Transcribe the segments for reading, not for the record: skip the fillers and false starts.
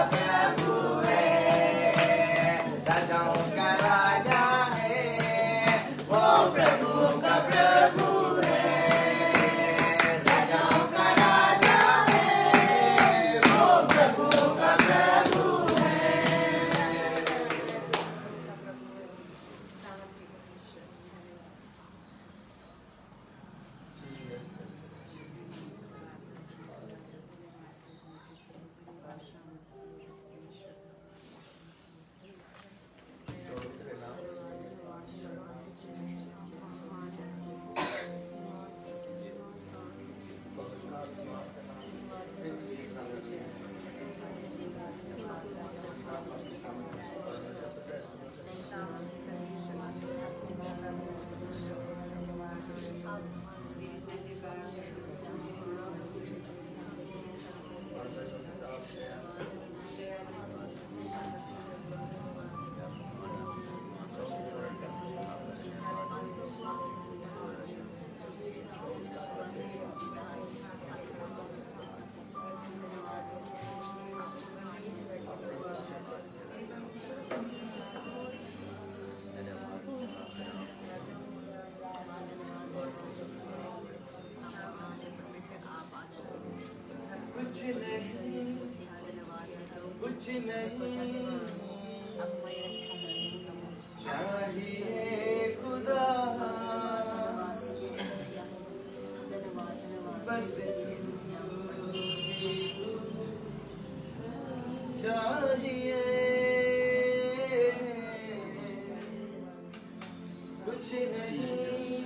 प्रभु है, राजाओं का राजा है, वो प्रभु का प्रभु है, राजाओं का राजा है, वो प्रभु का प्रभु है। कुछ नहीं, कुछ नहीं चाहिए खुदा, बस चाहिए। कुछ नहीं,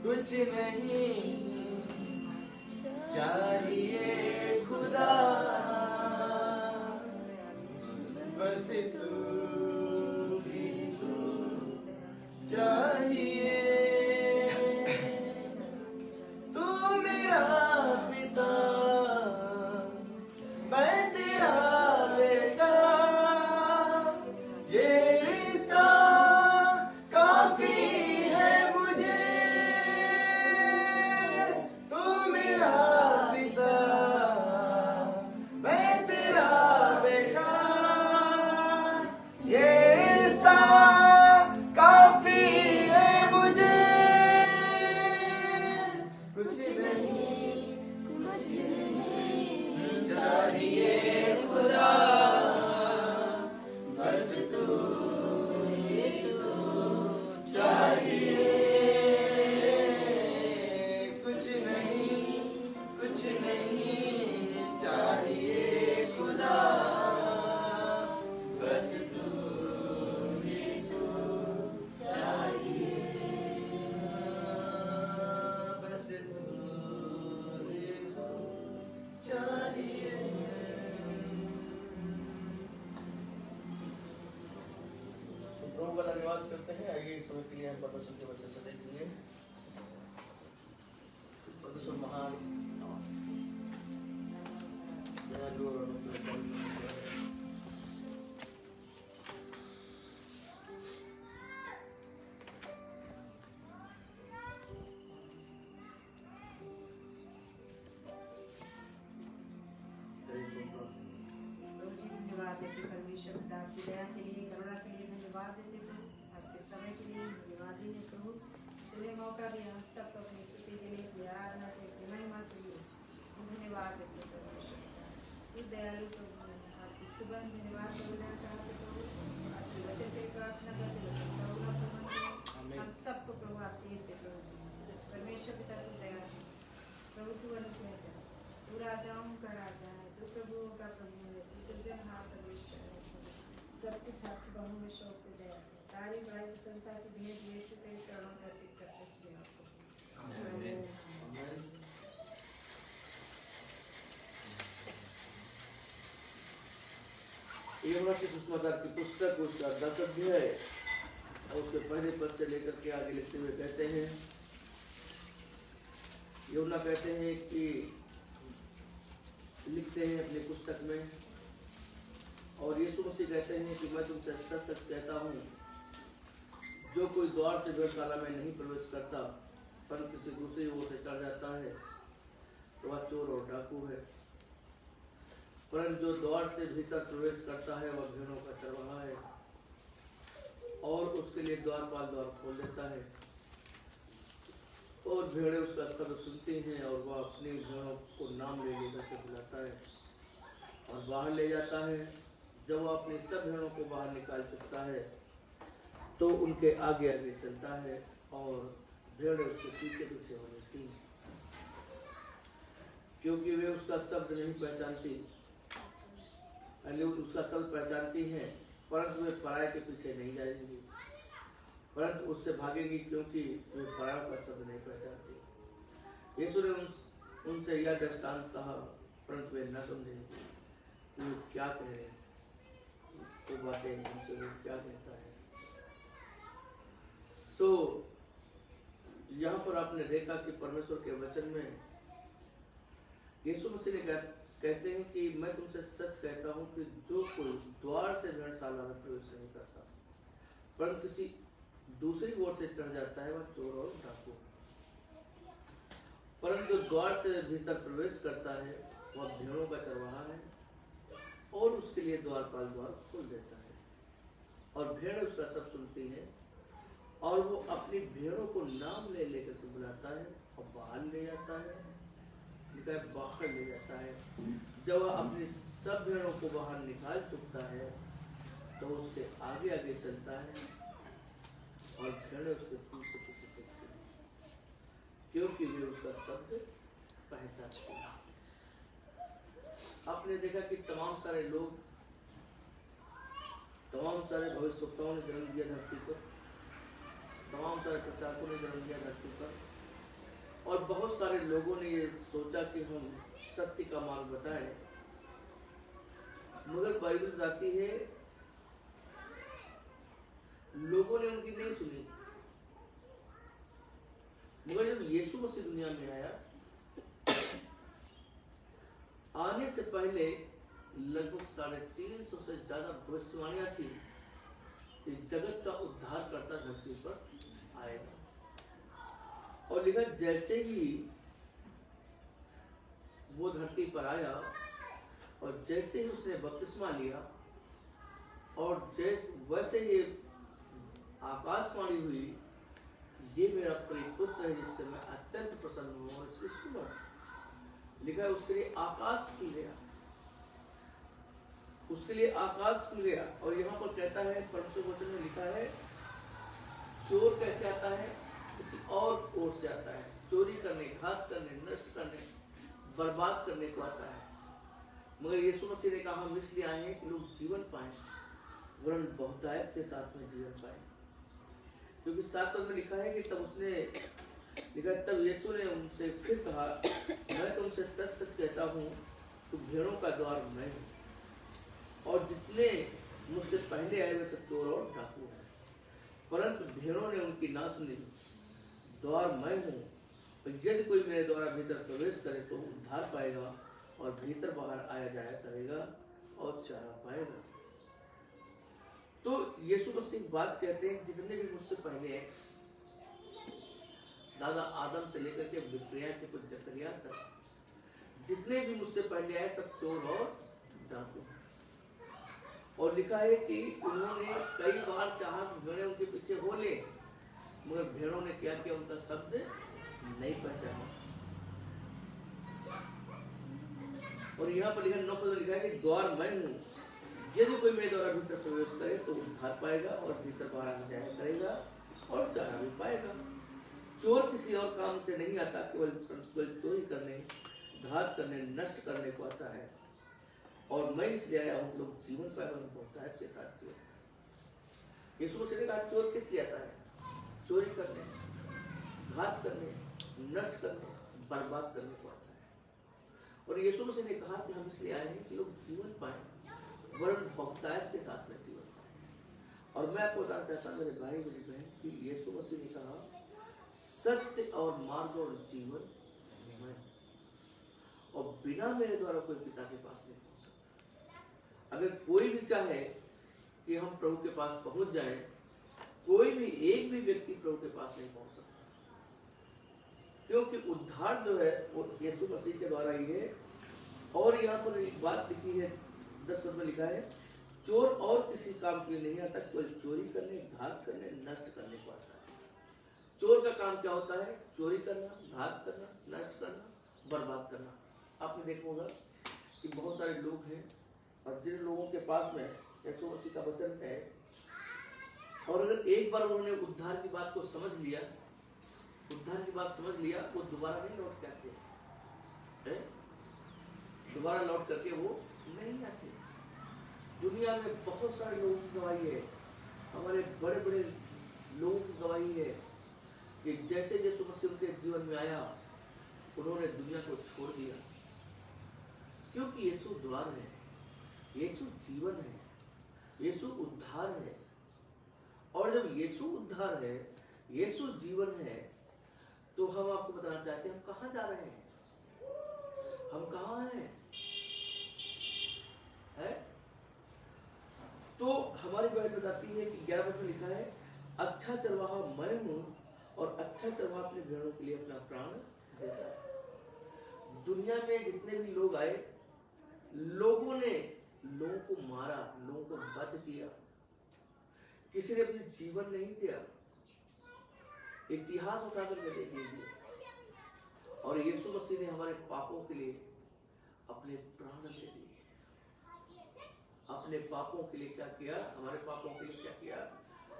कुछ नहीं चाहिए खुदा, बस तू ही तो चाहिए। तू मेरा पिता, मैं तेरा बेटा, ये रिश्ता काफी है मुझे। तू मेरा पिता, मैं तेरा बेटा, ये रिश्ता काफी है मुझे। कुछ नहीं, कुछ नहीं चाहिए खुदा, बस तू ही तो चाहिए। कुछ नहीं, कुछ नहीं चाहिए खुदा, बस तू ही तो चाहिए, बस तू ही तो चाहिए। सुप्रभु का धन्यवाद करते हैं। आइए इस समय के लिए हम परमेश्वर के वचन से देखेंगे। परमेश्वर महान, दयालु और अनुग्रहकारी है। धन्यवाद देते परमेश्वर पिता की दया के लिए, करुणा के लिए धन्यवाद देते प्रभु। आज के समय के लिए धन्यवाद देते प्रभु। तूने मौका दिया सबको अपनी स्तुति के लिए, अपनी आराधना के लिए, महिमा के लिए धन्यवाद देते परमेश्वर पिता। तू दयालु प्रभु है। आपकी सुबह धन्यवाद करना चाहते प्रभु। आपके वचन के प्रार्थना करते वचन का पूरा प्रबंध करो। हम सबको प्रभु आशीष दे प्रभु। परमेश्वर पिता तू दया प्रभु, तू अनुग्रह कर। तू राजाओं का राजा है, तू प्रभुओं का प्रभु है, तू सृजनहार परमेश्वर है। सब कुछ आपके बाहों में सौंप के दया है। सारी बड़ाई प्रशंसा की भेंट यीशु के चरणों में अर्पित करते हैं आपको। आमीन। यूहन्ना की सुसमाचार की पुस्तक उसका 10 अध्याय और उसके पहले पद से लेकर के आगे लिखते हुए कहते हैं, यूहन्ना कहते हैं कि लिखते हैं अपनी पुस्तक में, और यीशु मसीह कहते हैं कि मैं तुमसे सच सच कहता हूँ, जो कोई द्वार से भेड़शाला में नहीं प्रवेश करता पर किसी दूसरी ओर से चढ़ जाता है तो वह चोर और डाकू है। परंतु जो द्वार से भीतर प्रवेश करता है वह भेड़ों का चरवाहा है, और उसके लिए द्वारपाल द्वार खोल देता है, और भेड़ें उसका शब्द सुनती हैं, और वह अपनी भेड़ों को नाम ले लेकर के बुलाता है और बाहर ले जाता है। जब वह अपनी सब भेड़ों को बाहर निकाल चुकता है तो उनके आगे आगे चलता है, और भेड़ें उसके पीछे पीछे हो लेती हैं, क्योंकि वे उसका शब्द नहीं पहचानती, उसका शब्द पहचानती हैं, परंतु वे पराये के पीछे नहीं जाएंगी, परंतु उससे भागेंगी, क्योंकि वे परायों का शब्द नहीं पहचानती। यीशु ने उनसे यह दृष्टांत कहा, परंतु वे न समझे कि वे क्या कह रहे हैं। वो बातें उनसे वो क्या कहता है। यहाँ पर आपने देखा कि परमेश्वर के वचन में यीशु मसीह ने कहते हैं कि मैं तुमसे सच कहता हूं कि जो कोई द्वार से भेड़शाला में प्रवेश नहीं करता, परंतु किसी दूसरी ओर से चढ़ जाता है, वह चोर और डाकू है। परंतु द्वार से भीतर प्रवेश करता है वह भेड़ों का चरवाहा है, और उसके लिए द्वारपाल द्वार खोल देता है, और भेड़ उसका सब सुनती है, और वो अपनी भेड़ों को नाम ले लेकर के बुलाता है और बाहर ले जाता है, बाहर ले जाता है। जब वह अपनी सब भेड़ों को बाहर निकाल चुकता है तो उसके आगे आगे चलता है, और भेड़ें उसके पीछे पीछे चलती हैं, क्योंकि वे उसका शब्द पहचानते हैं। आपने देखा कि तमाम सारे लोग, तमाम सारे भविष्यवक्ताओं ने जन्म दिया धरती पर, तमाम सारे प्रचारकों ने जन्म दिया धरती पर, और बहुत सारे लोगों ने ये सोचा कि हम सत्य का मार्ग बताएं, मगर बाइबल बताती है लोगों ने उनकी नहीं सुनी। मगर जब यीशु मसीह दुनिया में आया, आने से पहले लगभग 350 से ज्यादा भविष्यवाणियां थी कि जगत का उद्धार करता धरती पर आएगा। और लिखा जैसे ही वो धरती पर आया, और जैसे ही उसने बपतिस्मा लिया, और वैसे ही आकाशवाणी हुई, ये मेरा प्रिय पुत्र है जिससे मैं अत्यंत प्रसन्न हूं, और इसकी सुनो। लिखा है उसके लिए आकाश खुल गया, उसके लिए आकाश खुल गया। और यहाँ पर कहता है, परमेश्वर वचन में लिखा है, चोर कैसे आता है? किसी और ओर से आता है, चोरी करने, घात करने, नष्ट करने, बर्बाद करने को आता है। मगर यीशु मसीह ने कहा हम इसलिए आए हैं कि लोग जीवन पाएं, वरन बहुतायत के साथ में जीवन पाएं। क्योंकि 7 पद में लिखा है कि तब यीशु ने उनसे फिर कहा, मैं तुमसे सच सच कहता हूँ कि भेड़ों का द्वार मैं हूँ, और जितने मुझसे पहले आए वे सब चोर और डाकू हैं, परंतु भेड़ों ने उनकी ना सुनी। द्वार मैं हूँ, और यदि कोई मेरे द्वारा भीतर प्रवेश करे तो उद्धार पाएगा, और भीतर बाहर आया जाया करेगा और चारा पाएगा। तो यीशु मसीह बात कहते हैं, जितने भी मुझसे पहले हैं, दादा आदम से लेकर के विक्रिया के कुछ जकरिया तक, जितने भी मुझसे पहले आए सब चोर और डाकू। और लिखा है कि उन्होंने कई बार चाहा कि भेड़ें उनके पीछे हो ले, मगर भेड़ों ने क्या किया, उनका शब्द नहीं पहचाना। और यहाँ पर लिखा 9 पद लिखा है कि द्वार मैं हूँ, यदि कोई मेरे द्वारा भीतर प्रवेश करे तो उद्धार पाएगा, और भीतर बाहर आ जाया करेगा और चारा भी पाएगा। चोर किसी और काम से नहीं आता, केवल चोरी करने, घात करने, नष्ट करने को आता है। और मैं इसलिए आया हूँ लोग जीवन पाए, बहुतायत के साथ जीवन। यीशु मसीह ने कहा चोर किस लिए आता है? चोरी करने, घात करने, नष्ट करने, बर्बाद करने को आता है। और यीशु मसीह ने कहा कि हम इसलिए आए हैं कि लोग जीवन पाए, वरन बहुतायत के साथ में जीवन पाए। और मैं आपको बताना चाहता हूँ मेरे भाई मेरी बहन कि यीशु मसीह ने कहा सत्य और मार्ग और जीवन मैं, और बिना मेरे द्वारा कोई पिता के पास नहीं पहुंच सकता। अगर कोई भी चाहे कि हम प्रभु के पास पहुंच जाए, कोई भी एक भी व्यक्ति प्रभु के पास नहीं पहुंच सकता, क्योंकि उद्धार जो है वो यीशु मसीह के द्वारा ही है, और यहाँ पर एक बात लिखी है, 10 पद में लिखा है, चोर और किसी काम के लिए नहीं आता, केवल चोरी करने, घात करने, नष्ट करने को आता है। चोर का काम क्या होता है? चोरी करना, घात करना, नष्ट करना, बर्बाद करना। आपने देखा होगा कि बहुत सारे लोग हैं और जिन लोगों के पास में यीशु मसीह का वचन है और अगर एक बार उन्होंने उद्धार की बात को समझ लिया, उद्धार की बात समझ लिया, वो दोबारा नहीं लौट के आते हैं, दोबारा लौट करके वो नहीं आते। दुनिया में बहुत सारे लोगों की गवाही है, हमारे बड़े बड़े लोगों की गवाही है कि जैसे यीशु मसीह उनके जीवन में आया, उन्होंने दुनिया को छोड़ दिया, क्योंकि यीशु द्वार है, यीशु जीवन है, यीशु उद्धार है। और जब यीशु उद्धार है, यीशु जीवन है, तो हम आपको बताना चाहते हैं हम कहाँ जा रहे हैं, हम कहाँ हैं, है? तो हमारी बाइबल बताती है कि 11 पद में लिखा है, अच्छा चरवाहा मैं हूं और अच्छा चरवाहा अपने भेड़ों के लिए अपना प्राण देता है। दुनिया में जितने भी लोग आए, लोगों ने लोगों को मारा, लोगों को वध किया, किसी ने अपने जीवन नहीं दिया। इतिहास उठाकर के देख लीजिए। और यीशु मसीह ने हमारे पापों के लिए अपने प्राण दे दिए। अपने पापों के लिए क्या किया? हमारे पापों के लिए क्या किया?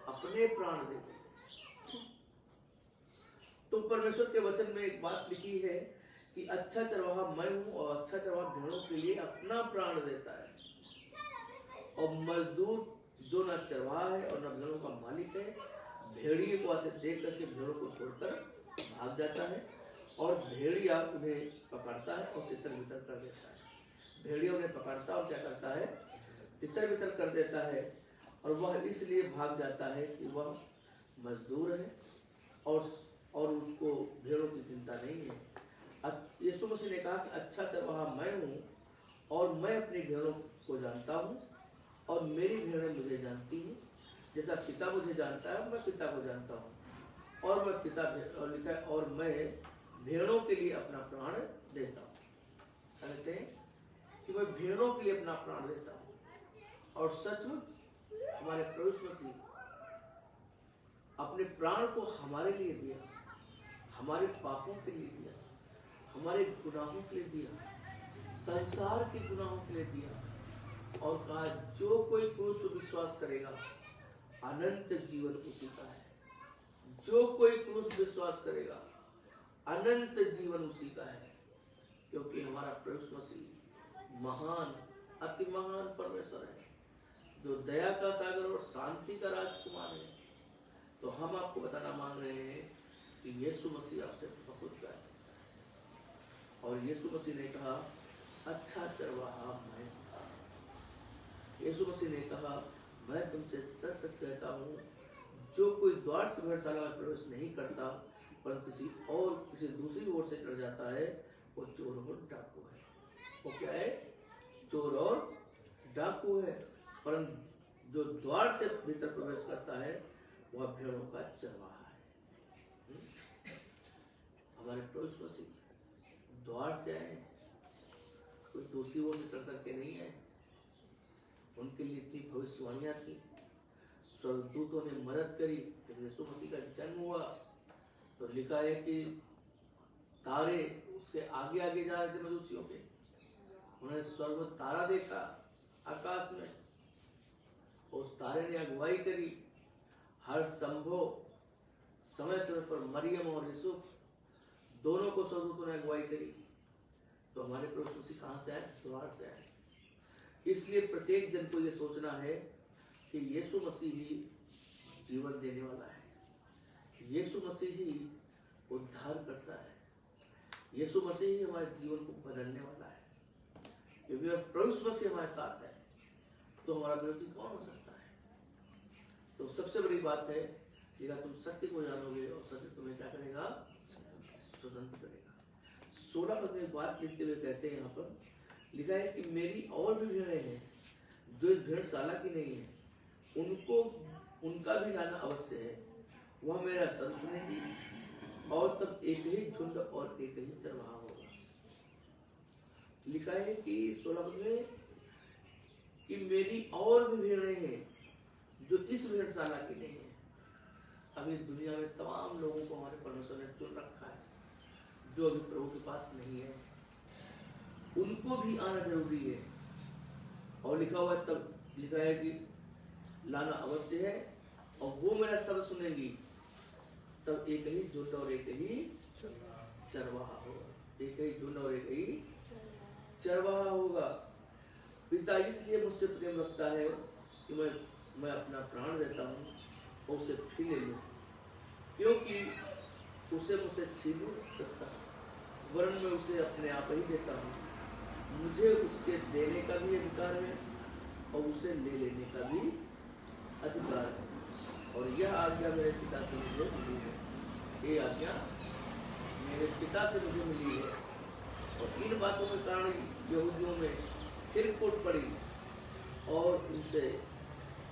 अपने प्राण दे दिए। तो परमेश्वर के वचन में एक बात लिखी है कि अच्छा चरवाहा मैं हूं और अच्छा चरवाहा भेड़ों के लिए अपना प्राण देता है। और मजदूर जो न चरवाहा है और न भेड़ों का मालिक है, भेड़िए को आते देख करके भेड़ों को छोड़कर भाग जाता है और भेड़िया उन्हें पकड़ता है और तितर बितर कर देता है। भेड़िया उन्हें पकड़ता और क्या करता है? तितर बितर कर देता है। और वह इसलिए भाग जाता है कि वह मजदूर है और उसको भेड़ों की चिंता नहीं है। यीशु मसीह ने कहा कि अच्छा चरवाहा मैं हूँ और मैं अपनी भेड़ों को जानता हूँ और मेरी भेड़ें मुझे जानती हैं। जैसा पिता मुझे जानता है, मैं पिता को जानता हूँ और मैं पिता और लिखा है और मैं भेड़ों के लिए अपना प्राण देता हूँ। कहते हैं कि मैं भेड़ों के लिए अपना प्राण देता हूँ। और सचमुच हमारे प्रभु मसीह अपने प्राण को हमारे लिए दिया, हमारे पापों के लिए दिया, हमारे गुनाहों के लिए दिया, संसार के गुनाहों के लिए दिया और कहा जो कोई क्रूस पर विश्वास करेगा अनंत जीवन उसी का है। जो कोई क्रूस विश्वास करेगा अनंत जीवन उसी का है, क्योंकि हमारा प्रभु मसीह महान, अति महान परमेश्वर है जो दया का सागर और शांति का राजकुमार है। तो हम आपको बताना मांग रहे हैं कि यीशु मसीह आपसे बहुत प्यार है। और यीशु मसीह ने कहा अच्छा चरवाहा मैं हूं। यीशु मसीह ने कहा मैं तुमसे सच सच कहता हूँ, जो कोई द्वार से भेड़शाला में प्रवेश नहीं करता परंतु किसी दूसरी ओर से चढ़ जाता है, वो चोर और डाकू है। वो क्या है? चोर और डाकू है। परंतु जो द्वार से भीतर प्रवेश करता है वह भेड़ों का चरवाहा है। हमारे प्रभु मसीह द्वार से आए, कोई दूसरी ओर से चढ़ करके नहीं आए। उनके लिए इतनी भविष्यवाणियां थी, स्वर्गदूतों ने मदद करी। जब यीशु मसीह का जन्म हुआ तो लिखा है कि तारे उसके आगे आगे जा रहे थे मजूसियों के। उन्होंने स्वर्ग में तारा देखा आकाश में, उस तारे ने अगुवाई करी। हर संभव समय समय पर मरियम और यूसुफ दोनों को स्वर्गदूतों ने अगुवाई करी। तो हमारे प्रभु मसीह कहाँ से आए? द्वार से आए। इसलिए प्रत्येक जन को यह सोचना है कि यीशु मसीह ही जीवन देने वाला है, यीशु मसीह ही उद्धार करता है, यीशु मसीह ही हमारे जीवन को बदलने वाला है। क्योंकि अगर प्रभु मसीह हमारे साथ है तो हमारा विरोधी कौन हो सकता है? तो सबसे बड़ी बात है कि तुम सत्य को जानोगे और सत्य तुम्हें क्या करेगा? स्वतंत्र करेगा। 16 पद में बात लिखते हुए कहते हैं, यहाँ पर लिखा है कि मेरी और भी भेड़ें हैं जो इस भेड़शाला की नहीं है, उनका भी लाना अवश्य है। वह मेरा संग सुनेगी और तब एक ही झुंड और एक ही चरवाहा होगा। लिखा है कि 16 पद में कि मेरी और भी भेड़ें हैं जो इस भेड़शाला की नहीं है। अभी दुनिया में तमाम लोगों को हमारे परमेश्वर ने चुन रखा है जो अभी प्रभु के पास नहीं है, उनको भी आना जरूरी है। और लिखा हुआ है, तब लिखा है कि लाना अवश्य है और वो मेरा शब्द सुनेंगी, तब एक ही झुंड और एक ही चरवाहा होगा। एक ही झुंड और एक ही चरवाहा होगा। पिता इसलिए मुझसे प्रेम रखता है कि मैं अपना प्राण देता हूँ और उसे फिर ले लूँ, क्योंकि उसे मुझसे छीन नहीं सकता, वरन मैं उसे अपने आप ही देता हूँ। मुझे उसके देने का भी अधिकार है और उसे ले लेने का भी अधिकार है। और यह आज्ञा मेरे पिता से मुझे मिली है। ये आज्ञा मेरे पिता से मुझे मिली है। और इन बातों के कारण यहूदियों में फिर फूट पड़ी और उनसे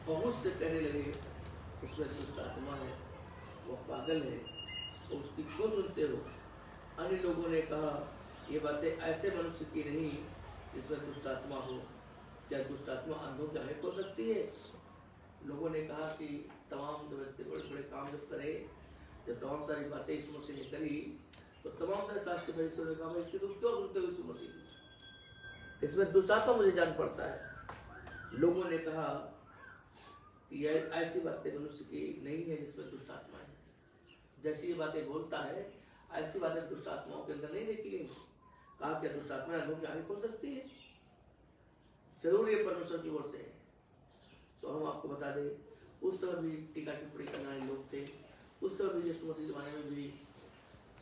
बहुत से कहने लगे, उसमें दुष्ट आत्मा है, वह पागल है, तो उसकी क्यों सुनते हो? अन्य लोगों ने कहा, ये बातें ऐसे मनुष्य की नहीं जिसमें दुष्ट आत्मा हो। क्या दुष्ट आत्मा अंधों की आंखें खोल सकती है? लोगों ने कहा कि तमाम जो व्यक्ति बड़े बड़े काम जब करे, जब तमाम सारी बातें यीशु मसीह ने करी, तो तमाम सारे शास्त्री फरीसियों ने कहा, इसकी तुम क्यों सुनते हो यीशु मसीह? इसमें दुष्ट आत्मा मुझे जान पड़ता है। लोगों ने कहा कि यह ऐसी बातें मनुष्य की नहीं है जिसमें दुष्ट आत्मा है। जैसी ये बातें बोलता है, ऐसी बातें दुष्ट आत्माओं के अंदर नहीं देखी गई। कहा क्या दुष्ट आत्मा अंधों की आंखें खोल सकती है? जरूर ये परमेश्वर की ओर से है। तो हम आपको बता दें, उस समय भी टीका टिप्पणी करने वाले लोग थे। उस समय भी यीशु मसीह जमाने में भी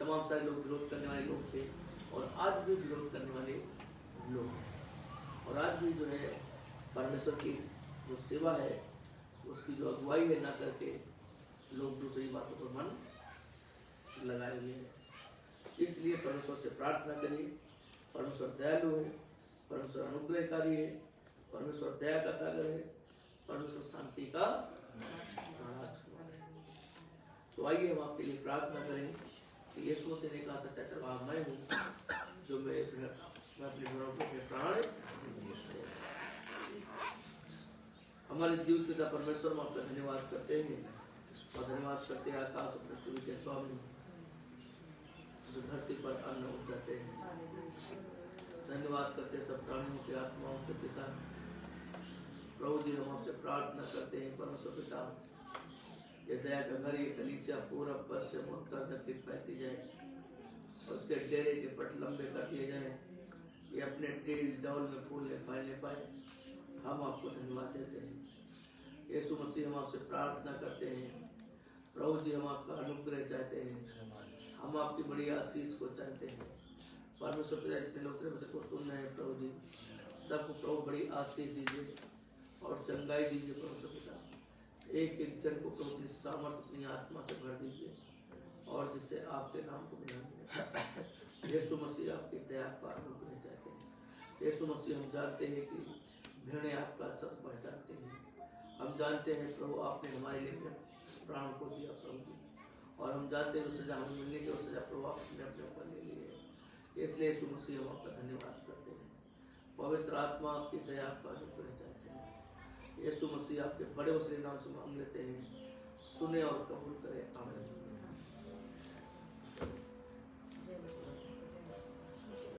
तमाम सारे लोग विरोध करने वाले लोग थे, और आज भी विरोध करने वाले लोग हैं। और आज भी जो है परमेश्वर की जो सेवा है, उसकी जो अगुवाई है ना करके लोग दूसरी बातों पर मन लगाए हुए हैं। इसलिए परमेश्वर से प्रार्थना करिए। परमेश्वर दयालु है, परमेश्वर अनुग्रहकारी है, परमेश्वर दया का सागर है, परमेश्वर शांति का राजकुमार है। तो आइए हम आपके लिए प्रार्थना करें कि यीशु मसीह ने कहा, सच्चा चरवाहा मैं हूँ, जो मैं अपने घरों को अपने प्राण। हमारे जीवित पिता परमेश्वर, हम आपका धन्यवाद करते हैं और धन्यवाद करते हैं आकाश और पृथ्वी के स्वामी, जो धरती पर अन्न उपजाते हैं। धन्यवाद करते हैं सब प्राणियों के आत्माओं के पिता। प्रभु जी, हम आपसे प्रार्थना करते हैं परमेश्वर पिता, ये दया का घर, ये कलीसिया पूरा पश्चिम उत्तर दक्षिण फैलती जाए, और उसके डेरे के पट लंबे कर दिए जाए, ये अपने टेल डौल में फूलने फैलने पाए। हम आपको धन्यवाद देते हैं यीशु मसीह। हम आपसे प्रार्थना करते हैं प्रभु जी, हम आपका अनुग्रह चाहते हैं, हम आपकी बड़ी आशीष को चाहते हैं। परमेश्वर पिता, जितने लोग तेरे वचन को सुन रहे हैं प्रभु जी, सबको प्रभु बड़ी आशीष दीजिए और चंगाई दीजिए। परमेश्वर पिता, एक एक जन को प्रभु अपनी सामर्थ, अपनी आत्मा से भर दीजिए, और जिससे आपके नाम को बना दीजिए। यीशु मसीह, आपकी दया का अनुग्रह चाहते हैं। यीशु मसीह, हम जानते हैं कि भेड़ें आपका सब पहचानते हैं। हम जानते हैं प्रभु, आपने हमारे लिए प्राण को दिया प्रभु जी, और हम जानते हैं सजा हमें मिलने की, और सजा प्रभु आपने अपने ऊपर ले ली है। इसलिए यीशु मसीह, हम आपका धन्यवाद करते हैं। पवित्र आत्मा, आपकी दया का अनुग्रह चाहते हैं। यीशु मसीह, आपके बड़े वसीले नाम से मांग लेते हैं, सुने और कबूल करें। आमीन।